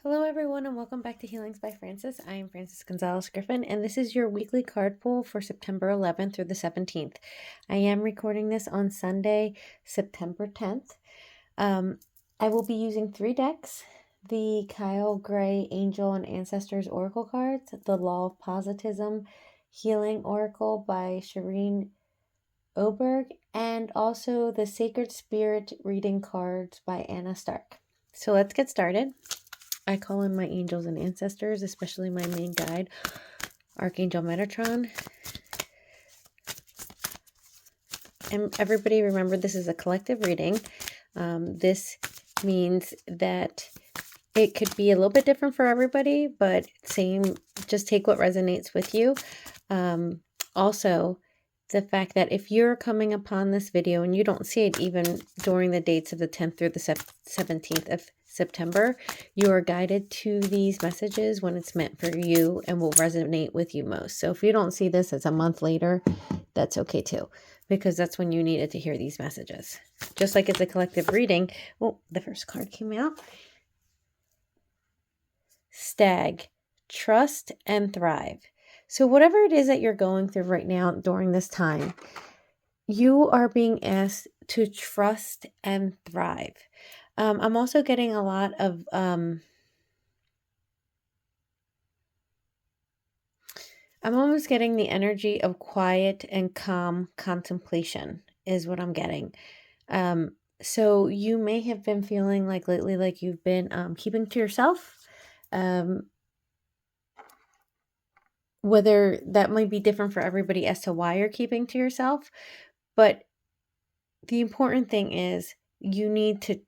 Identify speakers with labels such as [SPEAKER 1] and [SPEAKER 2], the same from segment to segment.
[SPEAKER 1] Hello, everyone, and welcome back to Healings by Francis. I am Francis Gonzalez Griffin, and this is your weekly card pull for September 11th through the 17th. I am recording this on Sunday, September 10th. I will be using 3 decks: the Kyle Gray Angel and Ancestors Oracle cards, the Law of Positivism Healing Oracle by Shereen Oberg, and also the Sacred Spirit Reading cards by Anna Stark. So let's get started. I call in my angels and ancestors, especially my main guide, Archangel Metatron. And everybody remember, this is a collective reading. This means that it could be a little bit different for everybody, but just take what resonates with you. Also, the fact that if you're coming upon this video and you don't see it even during the dates of the 10th through the 17th of September, you are guided to these messages when it's meant for you and will resonate with you most. So if you don't see this as a month later, that's okay too, because that's when you needed to hear these messages. Just like it's a collective reading. Oh, the first card came out. Stag, trust and thrive. So whatever it is that you're going through right now during this time, you are being asked to trust and thrive. I'm also getting a lot of I'm almost getting the energy of quiet and calm contemplation is what I'm getting. So you may have been feeling like lately, like you've been keeping to yourself. Whether that might be different for everybody as to why you're keeping to yourself, but the important thing is you need to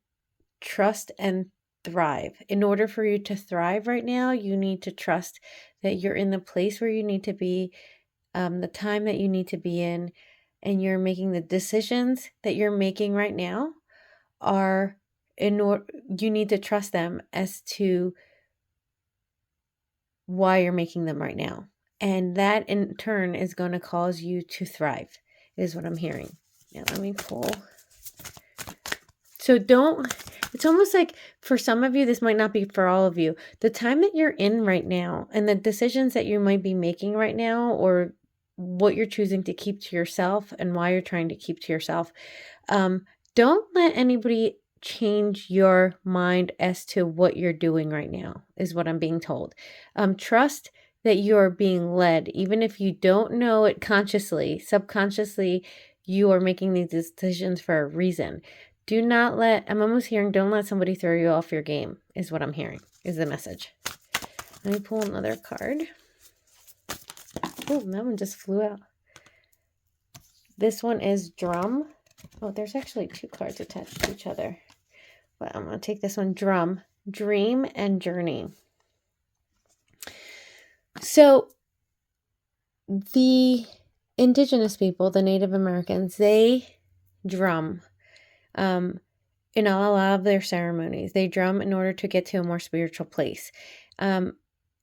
[SPEAKER 1] trust and thrive. In order for you to thrive right now, you need to trust that you're in the place where you need to be, the time that you need to be in, and you're making the decisions that you're making right now are you need to trust them as to why you're making them right now. And that in turn is going to cause you to thrive, is what I'm hearing. Now let me pull. So it's almost like for some of you, this might not be for all of you. The time that you're in right now and the decisions that you might be making right now, or what you're choosing to keep to yourself and why you're trying to keep to yourself, don't let anybody change your mind as to what you're doing right now, is what I'm being told. Trust that you're being led, even if you don't know it consciously, subconsciously, you are making these decisions for a reason. I'm almost hearing, don't let somebody throw you off your game, is what I'm hearing, is the message. Let me pull another card. Oh, that one just flew out. This one is Drum. Oh, there's actually 2 cards attached to each other. But I'm going to take this one, Drum, Dream and Journey. So the indigenous people, the Native Americans, they drum in a lot of their ceremonies. They drum in order to get to a more spiritual place.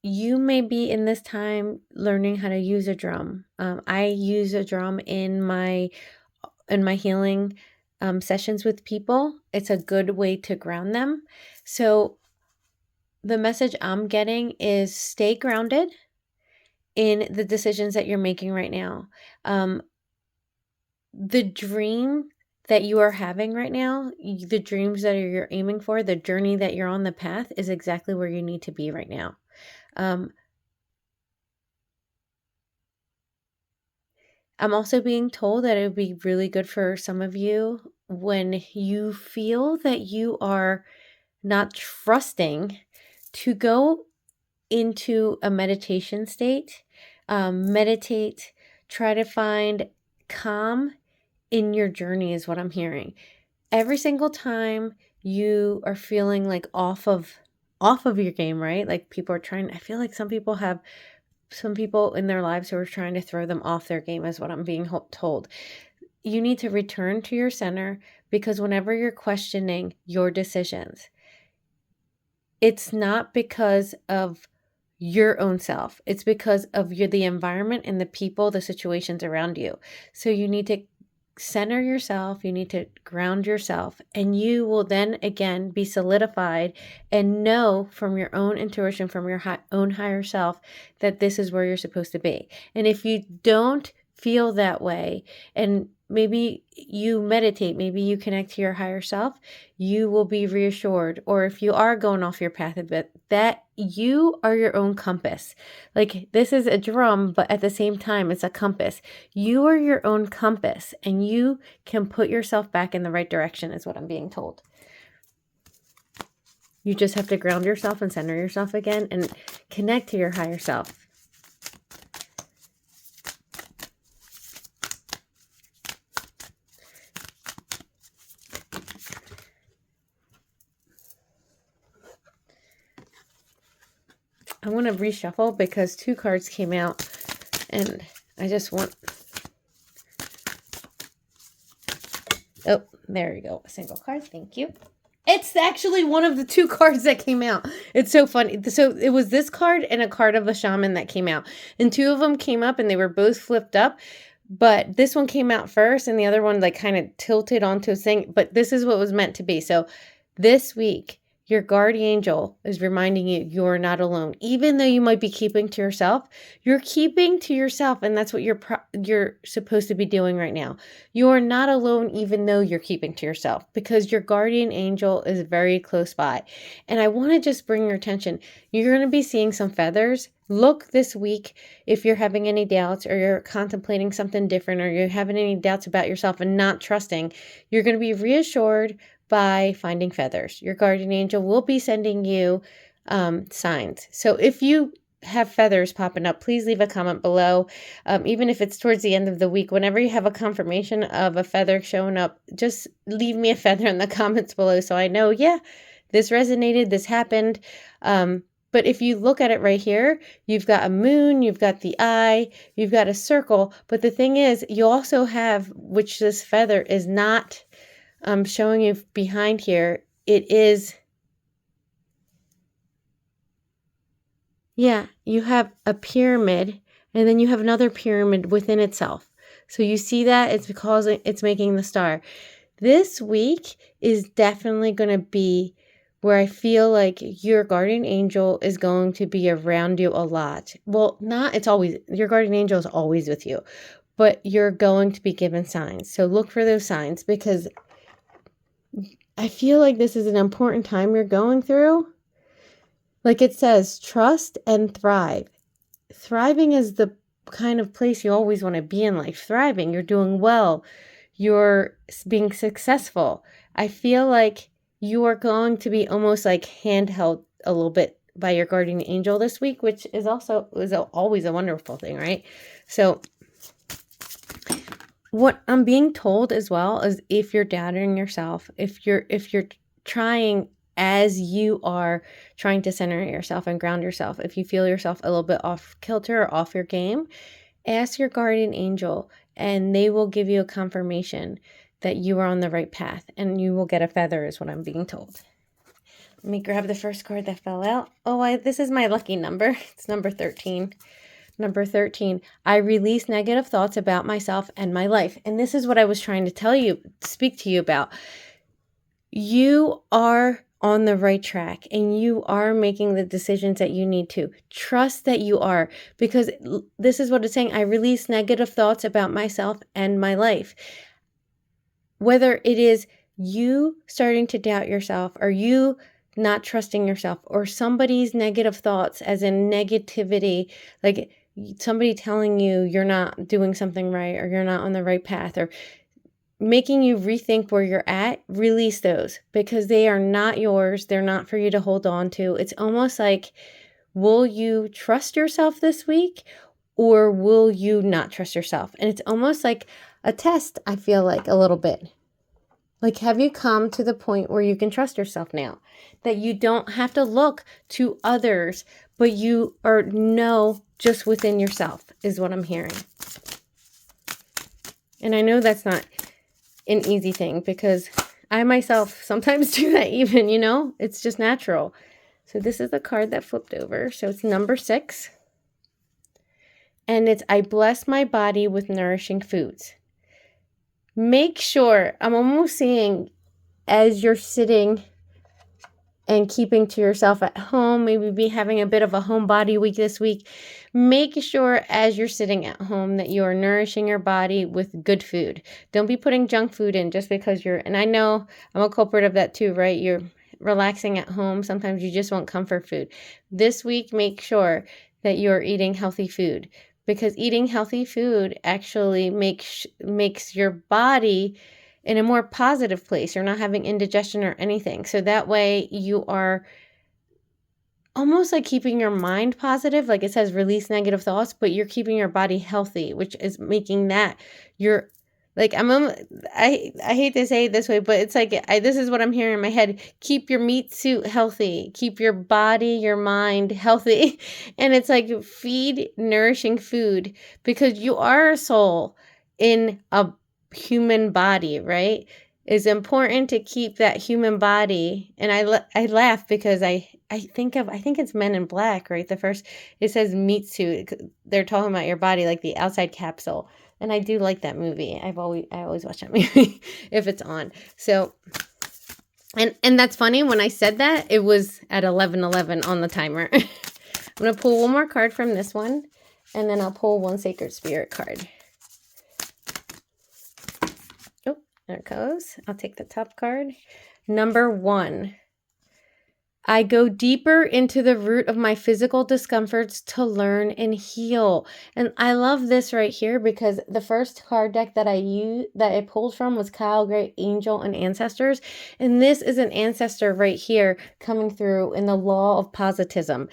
[SPEAKER 1] You may be in this time learning how to use a drum. I use a drum in my healing sessions with people. It's a good way to ground them. So the message I'm getting is stay grounded in the decisions that you're making right now. The dream that you are having right now, the dreams that you're aiming for, the journey that you're on, the path is exactly where you need to be right now. I'm also being told that it would be really good for some of you when you feel that you are not trusting to go into a meditation state. Meditate, try to find calm in your journey is what I'm hearing. Every single time you are feeling like off of your game, right? Like people are I feel like some people in their lives who are trying to throw them off their game is what I'm being told. You need to return to your center, because whenever you're questioning your decisions, it's not because of your own self. It's because of the environment and the people, the situations around you. So you need to center yourself. You need to ground yourself. And you will then again be solidified and know from your own intuition, from your own higher self, that this is where you're supposed to be. And if you don't feel that way, and maybe you meditate, maybe you connect to your higher self, you will be reassured. Or if you are going off your path a bit, that you are your own compass. Like, this is a drum, but at the same time, it's a compass. You are your own compass, and you can put yourself back in the right direction, is what I'm being told. You just have to ground yourself and center yourself again and connect to your higher self. I want to reshuffle because 2 cards came out, and I just want... Oh, there you go. A single card. Thank you. It's actually one of the 2 cards that came out. It's so funny. So it was this card and a card of a shaman that came out. And 2 of them came up and they were both flipped up. But this one came out first and the other one like kind of tilted onto a thing. But this is what was meant to be. So this week, your guardian angel is reminding you you're not alone. Even though you might be keeping to yourself, you're keeping to yourself, and that's what you're supposed to be doing right now. You are not alone even though you're keeping to yourself, because your guardian angel is very close by. And I want to just bring your attention. You're going to be seeing some feathers. Look this week if you're having any doubts, or you're contemplating something different, or you're having any doubts about yourself and not trusting. You're going to be reassured by finding feathers. Your guardian angel will be sending you signs. So if you have feathers popping up, please leave a comment below. Even if it's towards the end of the week, whenever you have a confirmation of a feather showing up, just leave me a feather in the comments below so I know, yeah, this resonated, this happened. But if you look at it right here, you've got a moon, you've got the eye, you've got a circle. But the thing is, you also have, which this feather is not showing you behind here, it is, yeah, you have a pyramid, and then you have another pyramid within itself. So you see that? It's because it's making the star. This week is definitely going to be where I feel like your guardian angel is going to be around you a lot. Well, it's always, your guardian angel is always with you, but you're going to be given signs. So look for those signs, because I feel like this is an important time you're going through. Like it says, trust and thrive. Thriving is the kind of place you always want to be in life. Thriving, you're doing well. You're being successful. I feel like you are going to be almost like handheld a little bit by your guardian angel this week, which is always a wonderful thing, right? So what I'm being told as well is, if you're doubting yourself, if you're trying, as you are trying to center yourself and ground yourself, if you feel yourself a little bit off kilter or off your game, ask your guardian angel and they will give you a confirmation that you are on the right path, and you will get a feather, is what I'm being told. Let me grab the first card that fell out. Oh, this is my lucky number. It's number 13. Number 13, I release negative thoughts about myself and my life. And this is what I was trying to speak to you about. You are on the right track, and you are making the decisions that you need to. Trust that you are, because this is what it's saying. I release negative thoughts about myself and my life. Whether it is you starting to doubt yourself, or you not trusting yourself, or somebody's negative thoughts, as in negativity, like somebody telling you you're not doing something right, or you're not on the right path, or making you rethink where you're at, release those, because they are not yours. They're not for you to hold on to. It's almost like, will you trust yourself this week, or will you not trust yourself? And it's almost like a test, I feel like, a little bit. Like, have you come to the point where you can trust yourself now? That you don't have to look to others, but you know just within yourself, is what I'm hearing. And I know that's not an easy thing, because I myself sometimes do that even, it's just natural. So this is the card that flipped over. So it's number 6. And it's, I bless my body with nourishing foods. make sure, I'm almost seeing as you're sitting and keeping to yourself at home, maybe be having a bit of a homebody week this week, make sure as you're sitting at home that you are nourishing your body with good food. Don't be putting junk food in just because and I know I'm a culprit of that too, right? You're relaxing at home. Sometimes you just want comfort food. This week, make sure that you're eating healthy food, because eating healthy food actually makes your body in a more positive place. You're not having indigestion or anything. So that way you are almost like keeping your mind positive. Like it says, release negative thoughts, but you're keeping your body healthy, which is making that you're like, I hate to say it this way, but it's like, this is what I'm hearing in my head. Keep your meat suit healthy. Keep your body, your mind healthy. And it's like, feed nourishing food, because you are a soul in a human body, right? It's important to keep that human body. And I laugh because I think it's Men in Black, right? The first, it says meat suit. They're talking about your body like the outside capsule. And I do like that movie. I always watch that movie if it's on. So, and that's funny. When I said that, it was at 11:11 on the timer. I'm going to pull one more card from this one, and then I'll pull one Sacred Spirit card. Oh, there it goes. I'll take the top card. Number 1. I go deeper into the root of my physical discomforts to learn and heal. And I love this right here, because the first card deck that I pulled from was Kyle, Great Angel, and Ancestors. And this is an ancestor right here coming through in the law of positivism.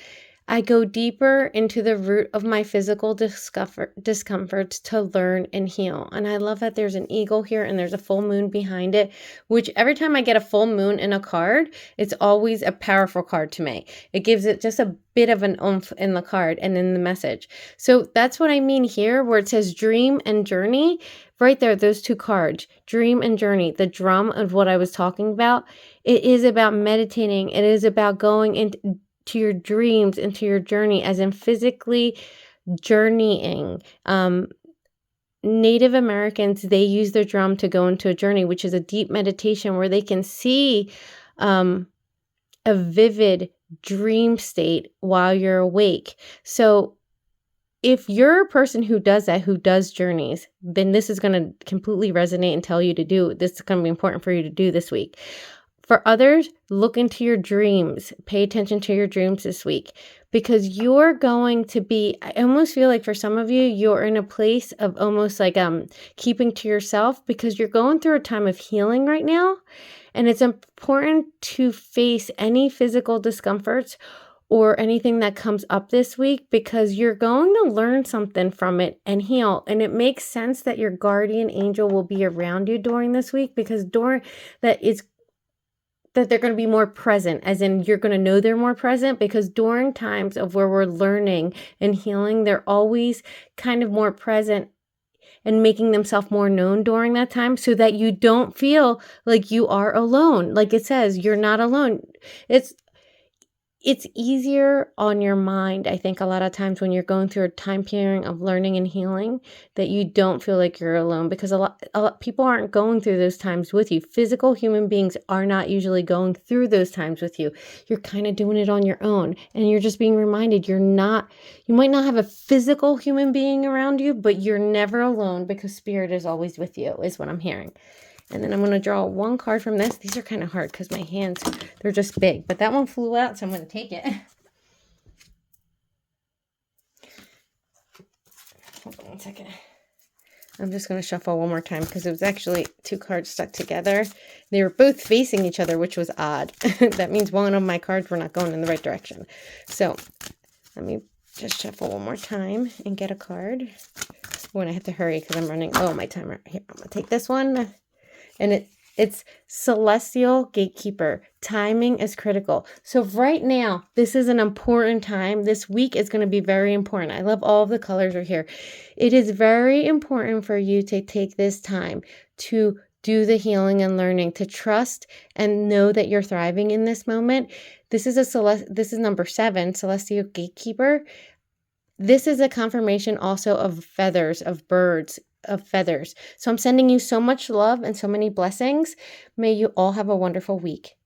[SPEAKER 1] I go deeper into the root of my physical discomforts to learn and heal. And I love that there's an eagle here and there's a full moon behind it, which every time I get a full moon in a card, it's always a powerful card to me. It gives it just a bit of an oomph in the card and in the message. So that's what I mean here, where it says dream and journey. Right there, those two cards, dream and journey, the drum of what I was talking about. It is about meditating. It is about going into your dreams, into your journey, as in physically journeying. Native Americans, they use their drum to go into a journey, which is a deep meditation where they can see a vivid dream state while you're awake. So if you're a person who does that, who does journeys, then this is going to completely resonate and tell you to do. This is going to be important for you to do this week. For others, look into your dreams. Pay attention to your dreams this week, because you're going to be, I almost feel like for some of you, you're in a place of almost like keeping to yourself, because you're going through a time of healing right now. And it's important to face any physical discomforts or anything that comes up this week, because you're going to learn something from it and heal. And it makes sense that your guardian angel will be around you during this week, because during that they're going to be more present, as in you're going to know they're more present, because during times of where we're learning and healing, they're always kind of more present and making themselves more known during that time, so that you don't feel like you are alone. Like it says, you're not alone. It's easier on your mind, I think, a lot of times when you're going through a time period of learning and healing, that you don't feel like you're alone, because a lot people aren't going through those times with you. Physical human beings are not usually going through those times with you. You're kind of doing it on your own, and you're just being reminded you might not have a physical human being around you, but you're never alone, because spirit is always with you, is what I'm hearing. And then I'm going to draw one card from this. These are kind of hard because my hands, they're just big. But that one flew out, so I'm going to take it. Hold on one second. I'm just going to shuffle one more time, because it was actually two cards stuck together. They were both facing each other, which was odd. That means one of my cards were not going in the right direction. So let me just shuffle one more time and get a card. When I have to hurry because I'm running. Oh, my timer. Here, I'm going to take this one. And it's Celestial Gatekeeper. Timing is critical. So right now, this is an important time. This week is going to be very important. I love all of the colors right here. It is very important for you to take this time to do the healing and learning, to trust and know that you're thriving in this moment. This is number 7, Celestial Gatekeeper. This is a confirmation also of feathers, of birds, of feathers. So I'm sending you so much love and so many blessings. May you all have a wonderful week.